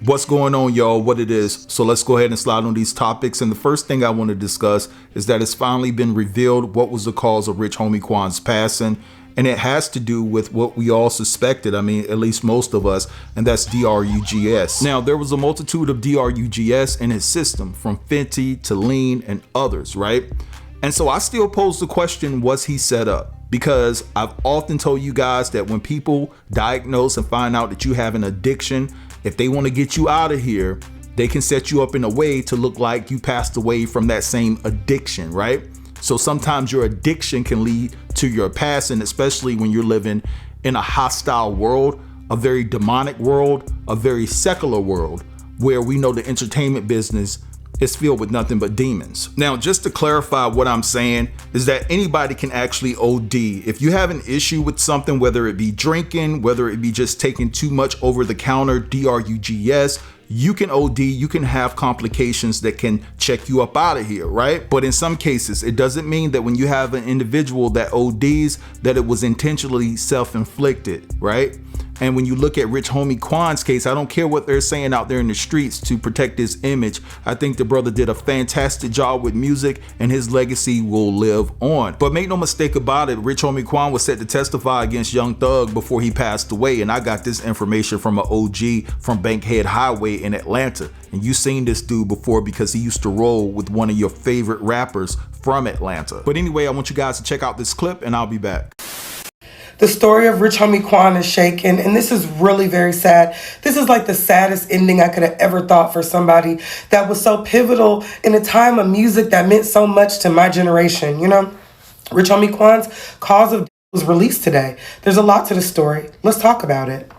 What's going on, y'all? What it is. So let's go ahead and slide on these topics. And the first thing I want to discuss is that it's finally been revealed what was the cause of Rich Homie Quan's passing. And it has to do with what we all suspected. I mean, at least most of us, and that's DRUGS. Now, there was a multitude of DRUGS in his system, from Fenty to Lean and others, right? And so I still pose the question, was he set up? Because I've often told you guys that when people diagnose and find out that you have an addiction, if they want to get you out of here, they can set you up in a way to look like you passed away from that same addiction, right? So sometimes your addiction can lead to your passing, especially when you're living in a hostile world, a very demonic world, a very secular world, where we know the entertainment business is filled with nothing but demons. Now, just to clarify what I'm saying is that anybody can actually OD. If you have an issue with something, whether it be drinking, whether it be just taking too much over the counter, DRUGS, you can OD, you can have complications that can check you up out of here, right? But in some cases, it doesn't mean that when you have an individual that ODs, that it was intentionally self-inflicted, right? And when you look at Rich Homie Quan's case, I don't care what they're saying out there in the streets to protect his image. I think the brother did a fantastic job with music and his legacy will live on. But make no mistake about it, Rich Homie Quan was set to testify against Young Thug before he passed away. And I got this information from an OG from Bankhead Highway in Atlanta. And you've seen this dude before because he used to roll with one of your favorite rappers from Atlanta. But anyway, I want you guys to check out this clip and I'll be back. The story of Rich Homie Quan is shaken, and this is really very sad. This is like the saddest ending I could have ever thought for somebody that was so pivotal in a time of music that meant so much to my generation, you know? Rich Homie Quan's cause of death was released today. There's a lot to the story. Let's talk about it.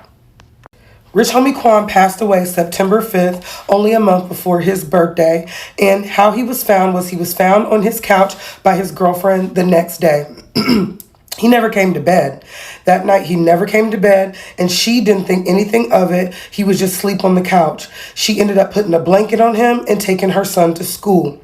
Rich Homie Quan passed away September 5th, only a month before his birthday, and how he was found on his couch by his girlfriend the next day. He never came to bed. That night, he never came to bed, and she didn't think anything of it. He was just asleep on the couch. She ended up putting a blanket on him and taking her son to school.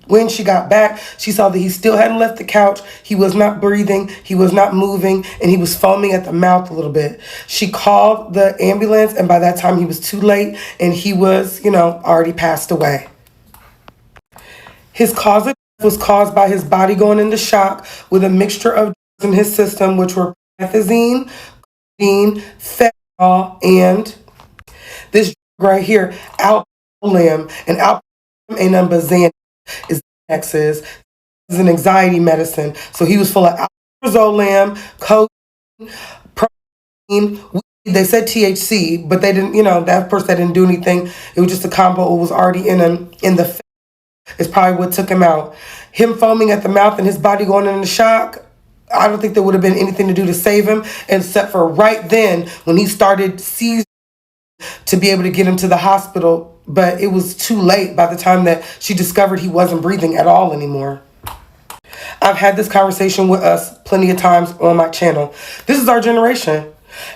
When she got back, she saw that he still hadn't left the couch. He was not breathing, he was not moving, and he was foaming at the mouth a little bit. She called the ambulance, and by that time, he was too late, and he was, already passed away. His cause of death was caused by his body going into shock with a mixture of in his system, which were methazine, codeine, fentanyl, and this drug right here, alprazolam. And alprazolam ain't nothing but Xanax. Is Xanax is an anxiety medicine. So he was full of alprazolam, codeine, protein. They said THC, but they didn't. That person that didn't do anything. It was just a combo. It was already in him. In the is probably what took him out. Him foaming at the mouth and his body going into shock. I don't think there would have been anything to do to save him, except for right then when he started seizing to be able to get him to the hospital. But it was too late by the time that she discovered he wasn't breathing at all anymore. I've had this conversation with us plenty of times on my channel. This is our generation.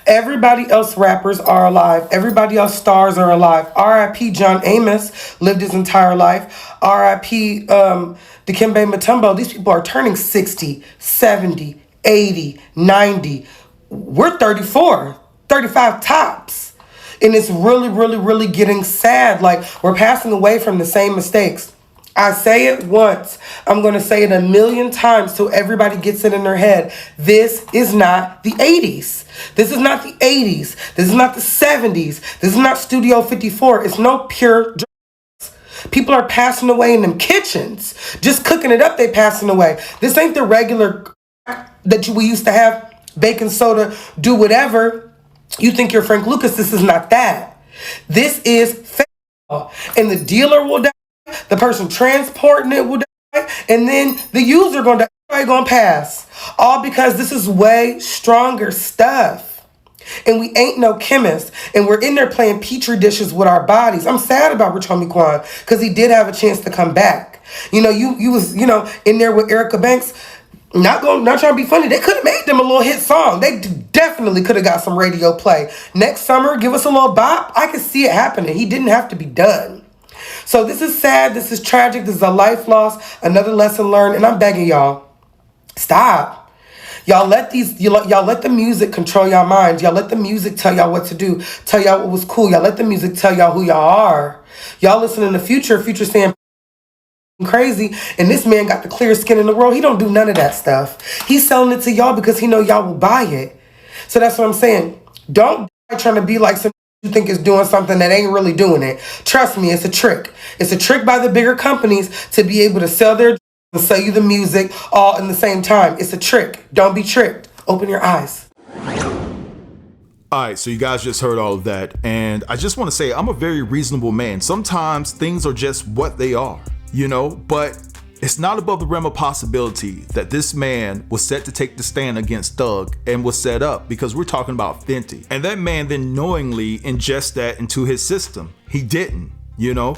Everybody else rappers are alive. Everybody else stars are alive. R.I.P. John Amos lived his entire life. R.I.P. Dikembe Mutombo. These people are turning 60, 70, 80, 90. We're 34, 35 tops. And it's really, really, really getting sad. Like, we're passing away from the same mistakes. I say it once. I'm going to say it 1,000,000 times till everybody gets it in their head. This is not the 80s. This is not the 80s. This is not the 70s. This is not Studio 54. It's no pure drugs. People are passing away in them kitchens. Just cooking it up, they passing away. This ain't the regular that we used to have, baking soda, do whatever. You think you're Frank Lucas. This is not that. This is fentanyl. And the dealer will die. The person transporting it will die, and then the user gonna die. Everybody gonna pass. All because this is way stronger stuff. And we ain't no chemists, and we're in there playing petri dishes with our bodies. I'm sad about Rich Homie Quan because he did have a chance to come back. You was in there with Erica Banks. Not trying to be funny. They could have made them a little hit song. They definitely could have got some radio play. Next summer, give us a little bop. I could see it happening. He didn't have to be done. So this is sad, this is tragic, this is a life loss, another lesson learned, and I'm begging y'all, stop. Y'all let the music control y'all minds. Y'all let the music tell y'all what to do, tell y'all what was cool. Y'all let the music tell y'all who y'all are. Y'all listening to Future saying crazy, and this man got the clearest skin in the world. He don't do none of that stuff. He's selling it to y'all because he know y'all will buy it. So that's what I'm saying. Don't trying to be like some you think is doing something that ain't really doing it. Trust me, it's a trick. It's a trick by the bigger companies to be able to sell their and sell you the music all in the same time. It's a trick. Don't be tricked. Open your eyes. All right, so you guys just heard all of that, and I just want to say I'm a very reasonable man. Sometimes things are just what they are, you know, but it's not above the realm of possibility that this man was set to take the stand against Thug and was set up, because we're talking about Fenty. And that man then knowingly ingests that into his system. He didn't, you know?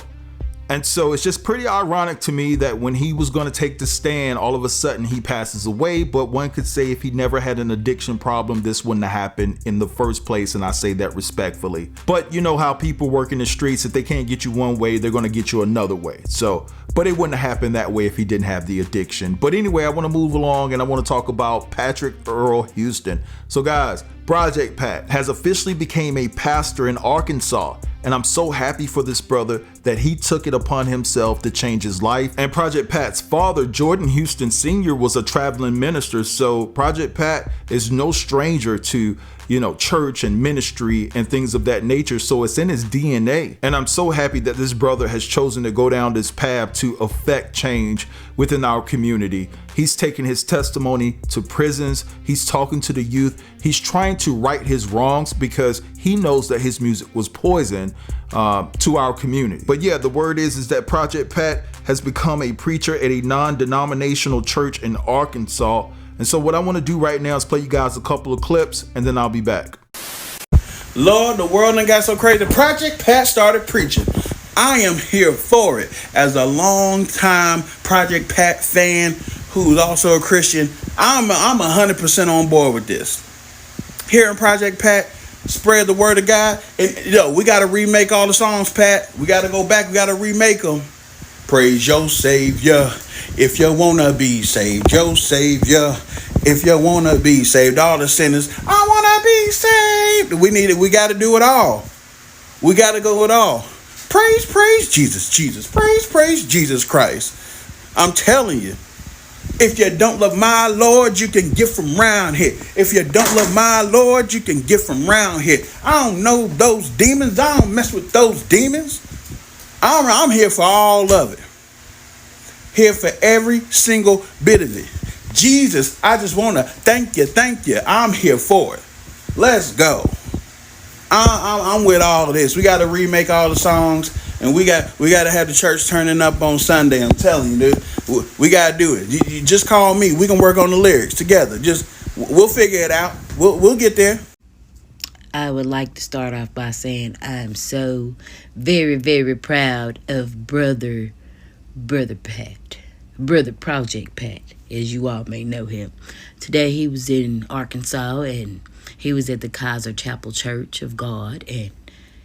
And so it's just pretty ironic to me that when he was going to take the stand, all of a sudden he passes away. But one could say if he never had an addiction problem, this wouldn't have happened in the first place. And I say that respectfully. But you know how people work in the streets, if they can't get you one way, they're going to get you another way. So, but it wouldn't have happened that way if he didn't have the addiction. But anyway, I want to move along and I want to talk about Patrick Earl Houston. So guys, Project Pat has officially became a pastor in Arkansas. And I'm so happy for this brother that he took it upon himself to change his life. And Project Pat's father, Jordan Houston Sr., was a traveling minister. So Project Pat is no stranger to, you know, church and ministry and things of that nature. So it's in his DNA. And I'm so happy that this brother has chosen to go down this path to affect change within our community. He's taking his testimony to prisons. He's talking to the youth. He's trying to right his wrongs because he knows that his music was poison to our community. But yeah, the word is that Project Pat has become a preacher at a non-denominational church in Arkansas. And so what I want to do right now is play you guys a couple of clips and then I'll be back. Lord, the world done got so crazy. Project Pat started preaching. I am here for it. As a long-time Project Pat fan who's also a Christian, I'm 100% on board with this. Here in Project Pat, spread the word of God. And we got to remake all the songs, Pat. We got to go back. We got to remake them. Praise your Savior if you want to be saved. Your Savior if you want to be saved. All the sinners, I want to be saved. We need it. We got to do it all. We got to go with all. Praise Jesus, Jesus. Praise Jesus Christ. I'm telling you, if you don't love my Lord, you can get from round here. If you don't love my Lord, you can get from round here. I don't know those demons. I don't mess with those demons. I'm here for all of it. Here for every single bit of it. Jesus, I just want to thank you. I'm here for it. Let's go. I'm with all of this. We got to remake all the songs, and we got to have the church turning up on Sunday. I'm telling you, dude, we got to do it. You just call me. We can work on the lyrics together. We'll figure it out. We'll get there. I would like to start off by saying I'm so very, very proud of Brother Pat, Brother Project Pat, as you all may know him. Today he was in Arkansas, and he was at the Kaiser Chapel Church of God, and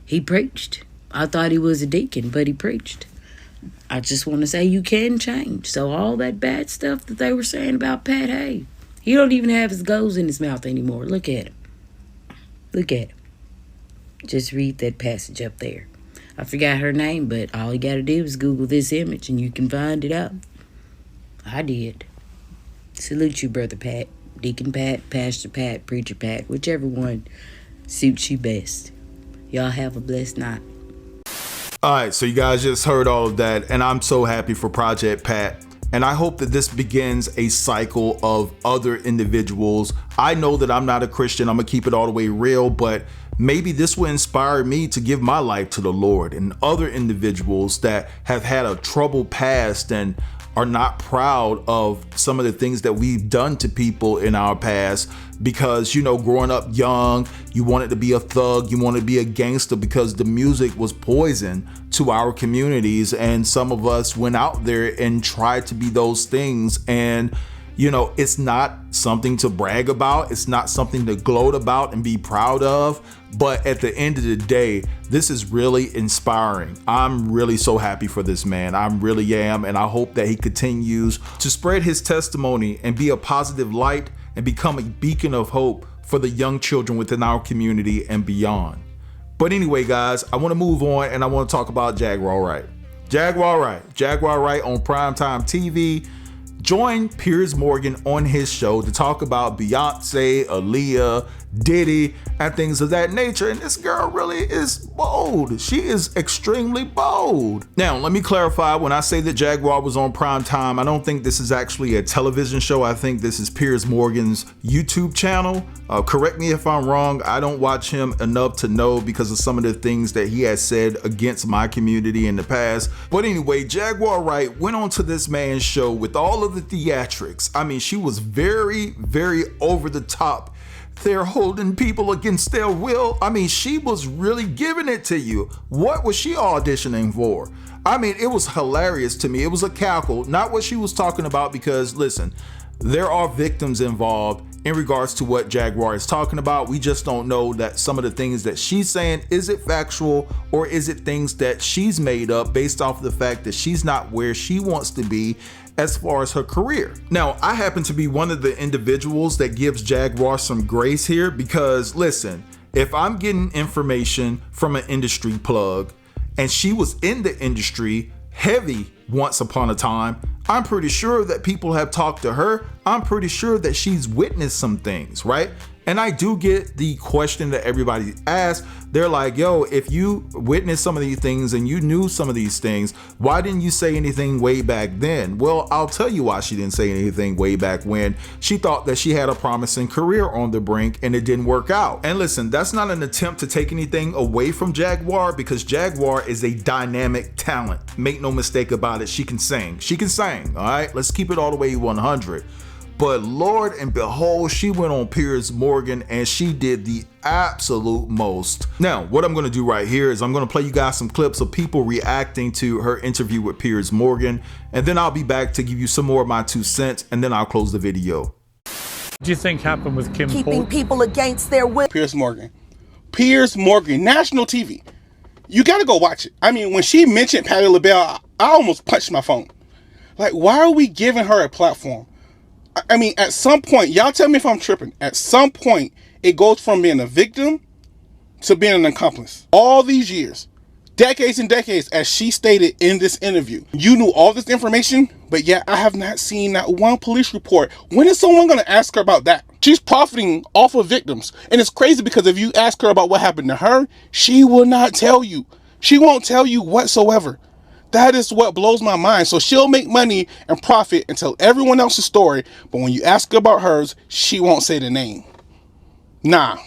he preached. I thought he was a deacon, but he preached. I just want to say you can change. So all that bad stuff that they were saying about Pat, hey, he don't even have his goals in his mouth anymore. Look at him. Look at him. Just read that passage up there. I forgot her name, but all you got to do is Google this image and you can find it out. I did. Salute you, Brother Pat, Deacon Pat, Pastor Pat, Preacher Pat, whichever one suits you best. Y'all have a blessed night. All right, so you guys just heard all of that, and I'm so happy for Project Pat. And I hope that this begins a cycle of other individuals. I know that I'm not a Christian. I'm going to keep it all the way real, but maybe this will inspire me to give my life to the Lord, and other individuals that have had a troubled past and are not proud of some of the things that we've done to people in our past, because, you know, growing up young, you wanted to be a thug, you wanted to be a gangster because the music was poison to our communities. And some of us went out there and tried to be those things. And, you know, it's not something to brag about. It's not something to gloat about and be proud of. But at the end of the day, this is really inspiring. I'm really so happy for this man. I really am. And I hope that he continues to spread his testimony and be a positive light and become a beacon of hope for the young children within our community and beyond. But anyway, guys, I want to move on and I want to talk about Jaguar Wright. Jaguar Wright on primetime TV joined Piers Morgan on his show to talk about Beyonce, Aaliyah, Diddy, and things of that nature. And this girl really is bold. She is extremely bold. Now, let me clarify. When I say that Jaguar was on prime time, I don't think this is actually a television show. I think this is Piers Morgan's YouTube channel. Correct me if I'm wrong. I don't watch him enough to know because of some of the things that he has said against my community in the past. But anyway, Jaguar Wright went on to this man's show with all of the theatrics. I mean, she was very, very over the top. They're holding people against their will. I mean, she was really giving it to you. What was she auditioning for? I mean, it was hilarious to me. It was a cackle, not what she was talking about, because listen, there are victims involved in regards to what Jaguar is talking about. We just don't know that some of the things that she's saying, is it factual or is it things that she's made up based off of the fact that she's not where she wants to be as far as her career. Now, I happen to be one of the individuals that gives Jaguar some grace here because listen, if I'm getting information from an industry plug and she was in the industry heavy once upon a time, I'm pretty sure that people have talked to her. I'm pretty sure that she's witnessed some things, right? And I do get the question that everybody asks. They're like, yo, if you witnessed some of these things and you knew some of these things, why didn't you say anything way back then? Well, I'll tell you why she didn't say anything way back when. She thought that she had a promising career on the brink and it didn't work out. And listen, that's not an attempt to take anything away from Jaguar because Jaguar is a dynamic talent. Make no mistake about it. She can sing. She can sing. All right, let's keep it all the way 100. But Lord and behold, she went on Piers Morgan and she did the absolute most. Now, what I'm going to do right here is I'm going to play you guys some clips of people reacting to her interview with Piers Morgan, and then I'll be back to give you some more of my 2 cents, and then I'll close the video. What do you think happened with Kim? Keeping people against their will. Piers Morgan, national TV. You got to go watch it. I mean, when she mentioned Patti LaBelle, I almost punched my phone. Like, why are we giving her a platform? I mean, at some point, y'all tell me if I'm tripping. At some point, it goes from being a victim to being an accomplice. All these years, decades and decades, as she stated in this interview, you knew all this information, but yet I have not seen that one police report. When is someone going to ask her about that? She's profiting off of victims. And it's crazy because if you ask her about what happened to her, she will not tell you. She won't tell you whatsoever. That is what blows my mind. So she'll make money and profit and tell everyone else's story, but when you ask her about hers, she won't say the name. Nah.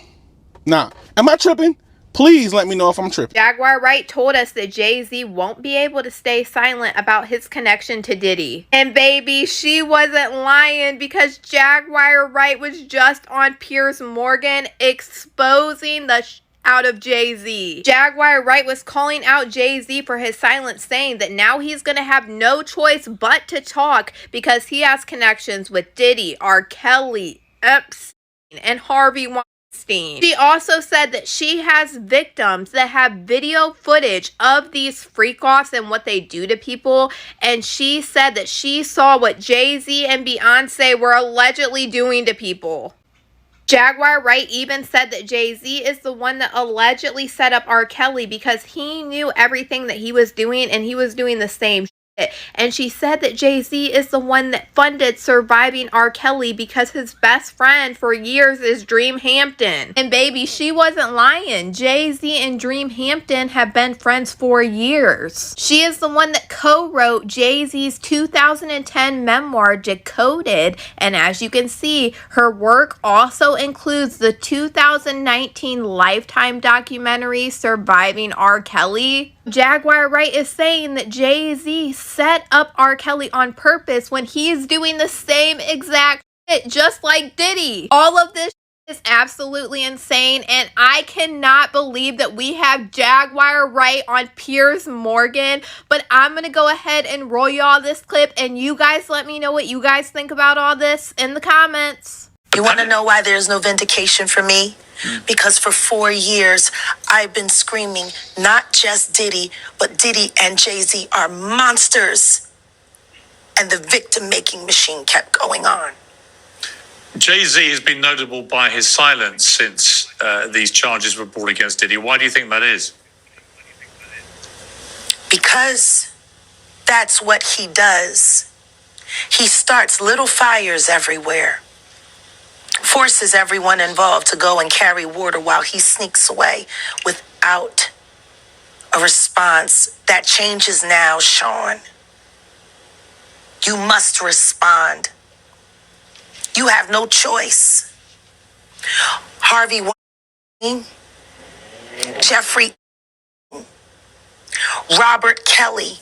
Am I tripping? Please let me know if I'm tripping. Jaguar Wright told us that Jay-Z won't be able to stay silent about his connection to Diddy. And baby, she wasn't lying because Jaguar Wright was just on Piers Morgan exposing the out of Jay-Z. Jaguar Wright was calling out Jay-Z for his silence, saying that now he's gonna have no choice but to talk because he has connections with Diddy, R. Kelly, Epstein, and Harvey Weinstein. She also said that she has victims that have video footage of these freak-offs and what they do to people, and she said that she saw what Jay-Z and Beyonce were allegedly doing to people. Jaguar Wright even said that Jay-Z is the one that allegedly set up R. Kelly because he knew everything that he was doing and he was doing the same shit. And she said that Jay-Z is the one that funded surviving R. Kelly because his best friend for years is Dream Hampton. And baby, she wasn't lying. Jay-Z and Dream Hampton have been friends for years. She is the one that co-wrote Jay-Z's 2010 memoir, Decoded. And as you can see, her work also includes the 2019 Lifetime documentary, Surviving R. Kelly. Jaguar Wright is saying that Jay-Z set up R. Kelly on purpose when he's doing the same exact shit, just like Diddy. All of this is absolutely insane, and I cannot believe that we have Jaguar Wright on Piers Morgan, but I'm gonna go ahead and roll y'all this clip, and you guys let me know what you guys think about all this in the comments. You want to know why there's no vindication for me? Because for 4 years, I've been screaming, not just Diddy, but Diddy and Jay-Z are monsters. And the victim-making machine kept going on. Jay-Z has been notable by his silence since these charges were brought against Diddy. Why do you think that is? Because that's what he does. He starts little fires everywhere, forces everyone involved to go and carry water while he sneaks away without a response. That changes now, Sean. You must respond. You have no choice. Harvey Weinstein, Jeffrey, Robert Kelly,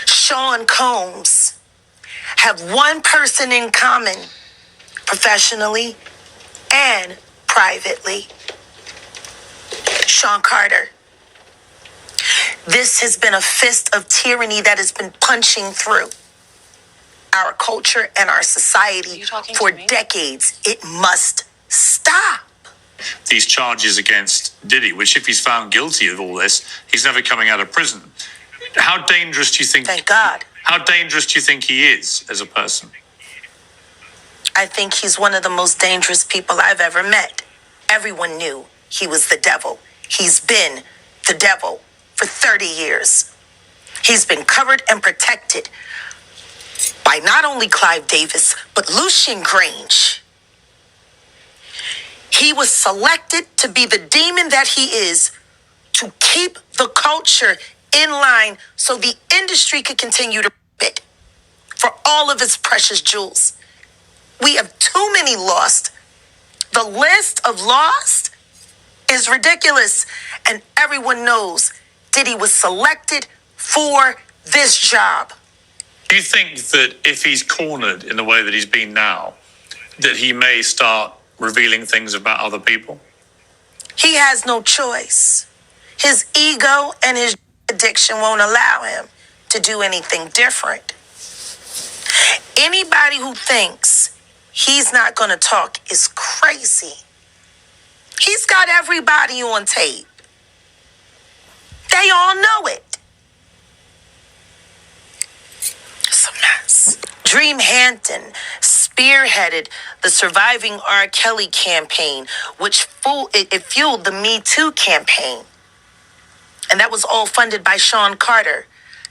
Sean Combs have one person in common, professionally and privately. Sean Carter. This has been a fist of tyranny that has been punching through our culture and our society for decades. It must stop. These charges against Diddy, which if he's found guilty of all this, he's never coming out of prison. How dangerous do you think? Thank God. How dangerous do you think he is as a person? I think he's one of the most dangerous people I've ever met. Everyone knew he was the devil. He's been the devil for 30 years. He's been covered and protected by not only Clive Davis, but Lucian Grange. He was selected to be the demon that he is, to keep the culture in line so the industry could continue to bid for all of its precious jewels. We have too many lost. The list of lost is ridiculous. And everyone knows Diddy was selected for this job. Do you think that if he's cornered in the way that he's been now, that he may start revealing things about other people? He has no choice. His ego and his addiction won't allow him to do anything different. Anybody who thinks he's not going to talk is crazy. He's got everybody on tape. They all know it. It's a mess. Dream Hampton spearheaded the Surviving R. Kelly campaign, which fueled the Me Too campaign. And that was all funded by Sean Carter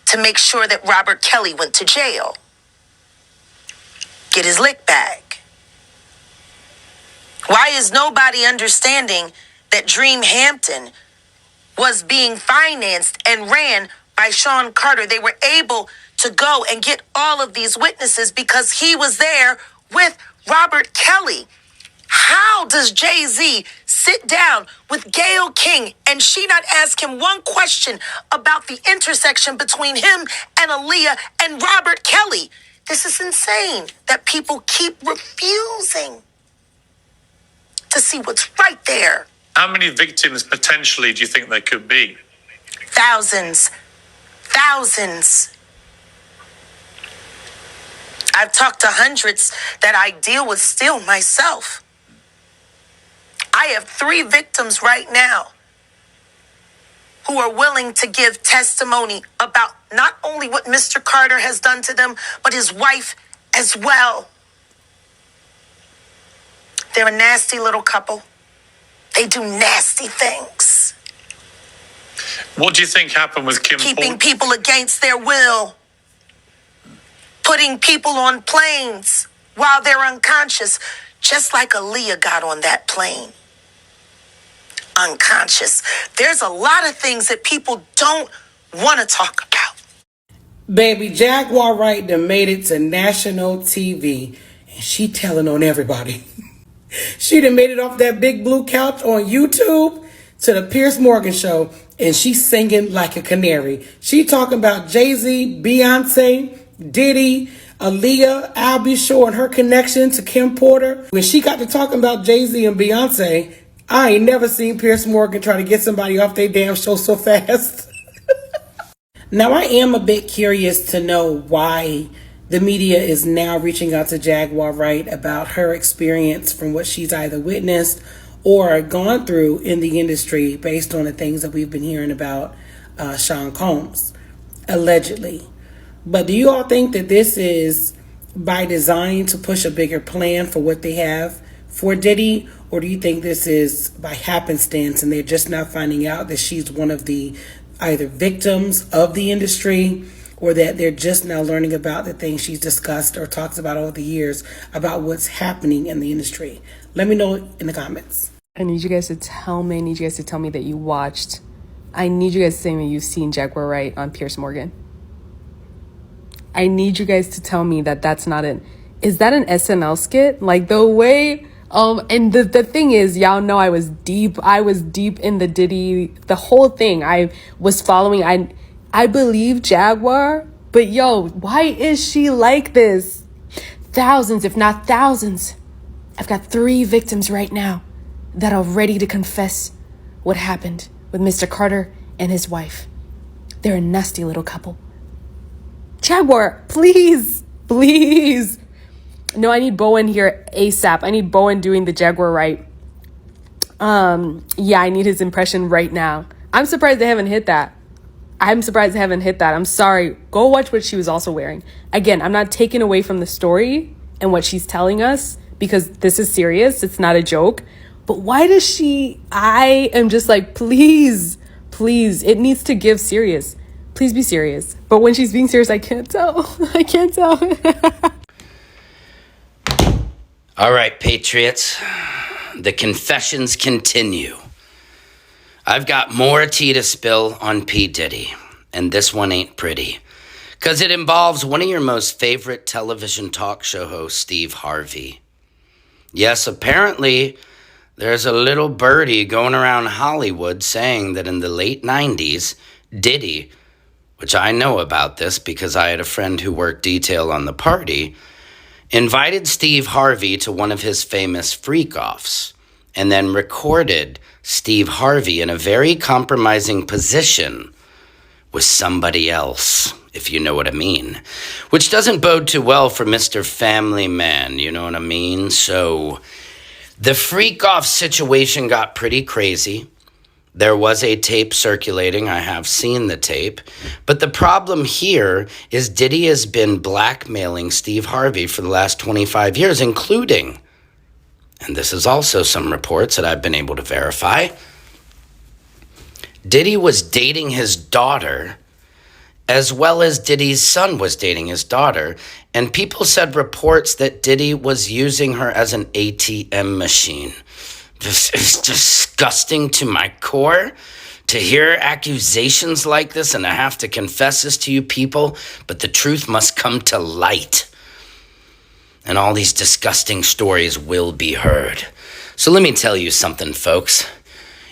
to make sure that Robert Kelly went to jail. Get his lick back. Why is nobody understanding that Dream Hampton was being financed and ran by Sean Carter? They were able to go and get all of these witnesses because he was there with Robert Kelly. How does Jay-Z sit down with Gayle King and she not ask him one question about the intersection between him and Aaliyah and Robert Kelly? This is insane that people keep refusing to see what's right there. How many victims potentially do you think there could be? Thousands. I've talked to hundreds that I deal with still myself. I have 3 victims right now who are willing to give testimony about not only what Mr. Carter has done to them, but his wife as well. They're a nasty little couple. They do nasty things. What do you think happened with Kim Keeping Porter? people against their will. Putting people on planes while they're unconscious, just like Aaliyah got on that plane. Unconscious. There's a lot of things that people don't want to talk about. Baby, Jaguar Wright done made it to national TV, and she telling on everybody. She done made it off that big blue couch on YouTube to the Piers Morgan show, and she's singing like a canary. She talking about Jay-Z, Beyonce, Diddy, Aaliyah, I'll be sure, and her connection to Kim Porter. When she got to talking about Jay-Z and Beyonce, I ain't never seen Piers Morgan try to get somebody off their damn show so fast. Now, I am a bit curious to know why the media is now reaching out to Jaguar Wright about her experience from what she's either witnessed or gone through in the industry based on the things that we've been hearing about Sean Combs, allegedly. But do you all think that this is by design to push a bigger plan for what they have for Diddy? Or do you think this is by happenstance and they're just now finding out that she's one of the either victims of the industry, or that they're just now learning about the things she's discussed or talks about over the years about what's happening in the industry? Let me know in the comments. I need you guys to tell me that you watched. I need you guys to tell me you've seen Jaguar Wright on Piers Morgan. I need you guys to tell me that that's not is that an SNL skit? Like the way, and the thing is, y'all know I was deep in the Diddy, the whole thing. I was following, I believe Jaguar, but yo, why is she like this? Thousands, if not thousands. I've got 3 victims right now that are ready to confess what happened with Mr. Carter and his wife. They're a nasty little couple. Jaguar, please. No, I need Bowen here ASAP. I need Bowen doing the Jaguar Wright. Yeah, I need his impression right now. I'm surprised they haven't hit that. I'm sorry. Go watch what she was also wearing. Again, I'm not taking away from the story and what she's telling us, because this is serious. It's not a joke. But why does she... I am just like, please. It needs to give serious. Please be serious. But when she's being serious, I can't tell. All right, Patriots. The confessions continue. I've got more tea to spill on P. Diddy, and this one ain't pretty, because it involves one of your most favorite television talk show hosts, Steve Harvey. Yes, apparently there's a little birdie going around Hollywood saying that in the late 90s, Diddy, which I know about this because I had a friend who worked detail on the party, invited Steve Harvey to one of his famous freak-offs and then recorded Steve Harvey in a very compromising position with somebody else, if you know what I mean, which doesn't bode too well for Mr. Family Man, you know what I mean? So the freak-off situation got pretty crazy. There was a tape circulating. I have seen the tape. But the problem here is Diddy has been blackmailing Steve Harvey for the last 25 years, including, and this is also some reports that I've been able to verify, Diddy was dating his daughter, as well as Diddy's son was dating his daughter. And people said reports that Diddy was using her as an ATM machine. It's disgusting to my core to hear accusations like this, and I have to confess this to you people, but the truth must come to light. And all these disgusting stories will be heard. So let me tell you something, folks.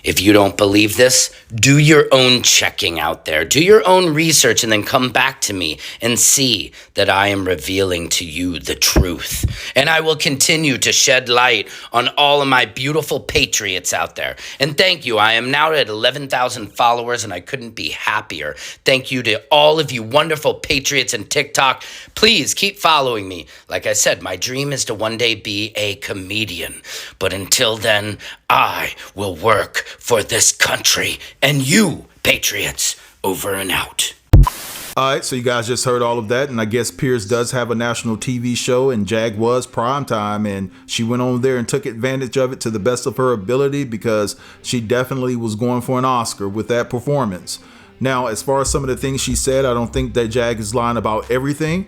If you don't believe this, do your own checking out there. Do your own research and then come back to me and see that I am revealing to you the truth. And I will continue to shed light on all of my beautiful patriots out there. And thank you. I am now at 11,000 followers and I couldn't be happier. Thank you to all of you wonderful patriots in TikTok. Please keep following me. Like I said, my dream is to one day be a comedian. But until then, I will work for this country and you, patriots, over and out. All right, so you guys just heard all of that, and I guess Piers does have a national TV show, and Jag was primetime, and she went on there and took advantage of it to the best of her ability, because she definitely was going for an Oscar with that performance. Now, as far as some of the things she said, I don't think that Jag is lying about everything.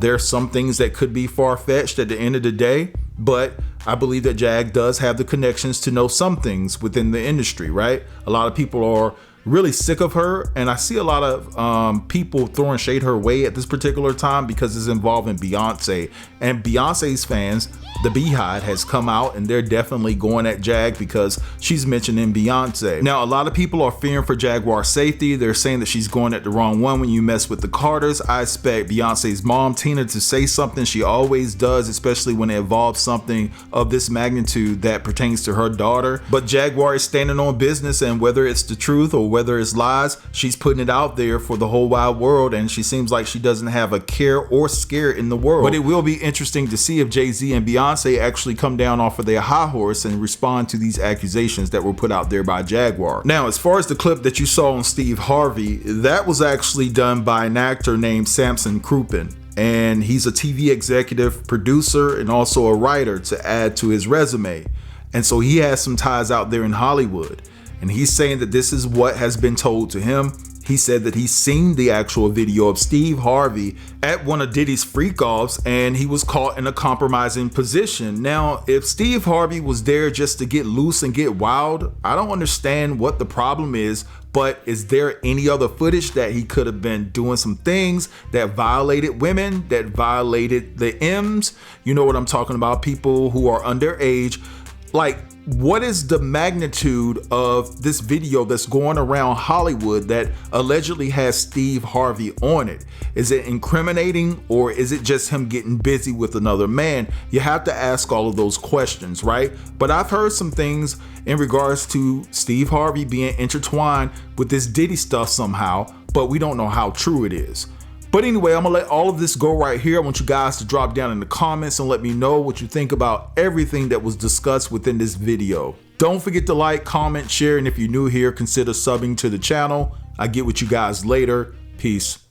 There's some things that could be far-fetched at the end of the day, but I believe that Jag does have the connections to know some things within the industry, right? A lot of people are really sick of her, and I see a lot of people throwing shade her way at this particular time because it's involving Beyonce, and Beyonce's fans, the Beehive, has come out and they're definitely going at Jag because she's mentioning Beyonce. Now, a lot of people are fearing for Jaguar's safety. They're saying that she's going at the wrong one when you mess with the Carters. I expect Beyonce's mom, Tina, to say something. She always does, especially when it involves something of this magnitude that pertains to her daughter. But Jaguar is standing on business, and whether it's the truth or whether it's lies, she's putting it out there for the whole wide world, and she seems like she doesn't have a care or scare in the world. But it will be interesting to see if Jay-Z and Beyonce actually come down off of their high horse and respond to these accusations that were put out there by Jaguar. Now, as far as the clip that you saw on Steve Harvey, that was actually done by an actor named Samson Crupen. and he's a TV executive, producer, and also a writer to add to his resume. And so he has some ties out there in Hollywood. And he's saying that this is what has been told to him. He said that he's seen the actual video of Steve Harvey at one of Diddy's freak-offs, and he was caught in a compromising position. Now, if Steve Harvey was there just to get loose and get wild, I don't understand what the problem is, but is there any other footage that he could have been doing some things that violated women, that violated the M's? You know what I'm talking about, people who are underage. Like, what is the magnitude of this video that's going around Hollywood that allegedly has Steve Harvey on it? Is it incriminating, or is it just him getting busy with another man? You have to ask all of those questions, right? But I've heard some things in regards to Steve Harvey being intertwined with this Diddy stuff somehow, but we don't know how true it is. But anyway, I'm gonna let all of this go right here. I want you guys to drop down in the comments and let me know what you think about everything that was discussed within this video. Don't forget to like, comment, share, and if you're new here, consider subbing to the channel. I get with you guys later. Peace.